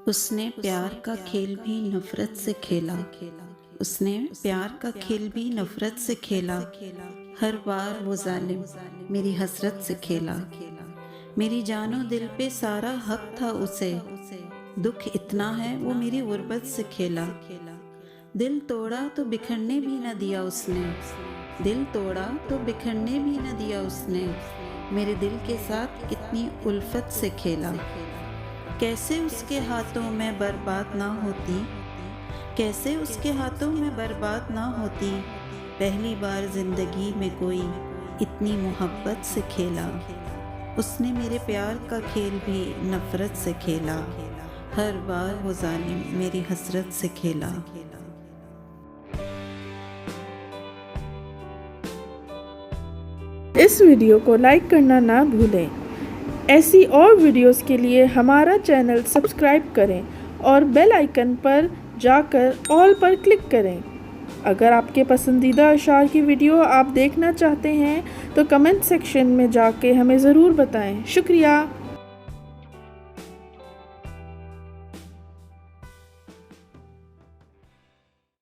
उसने प्यार का खेल भी नफरत से खेला। उसने प्यार का खेल भी नफरत से खेला। हर बार वो जालिम मेरी हसरत से खेला। मेरी जानो दिल पे सारा हक था उसे। दुख इतना है वो मेरी गुर्बत से खेला। दिल तोड़ा तो बिखरने भी न दिया उसने। दिल तोड़ा तो बिखरने भी न दिया उसने। मेरे दिल के साथ कितनी उल्फत से खेला। कैसे उसके हाथों में बर्बाद ना होती। कैसे उसके हाथों में बर्बाद ना होती। पहली बार जिंदगी में कोई इतनी मोहब्बत से खेला। उसने मेरे प्यार का खेल भी नफरत से खेला। हर बार वो जालिम मेरी हसरत से खेला। इस वीडियो को लाइक करना ना भूलें। ऐसी और वीडियोस के लिए हमारा चैनल सब्सक्राइब करें और बेल आइकन पर जाकर ऑल पर क्लिक करें। अगर आपके पसंदीदा अशार की वीडियो आप देखना चाहते हैं तो कमेंट सेक्शन में जाके हमें ज़रूर बताएं। शुक्रिया।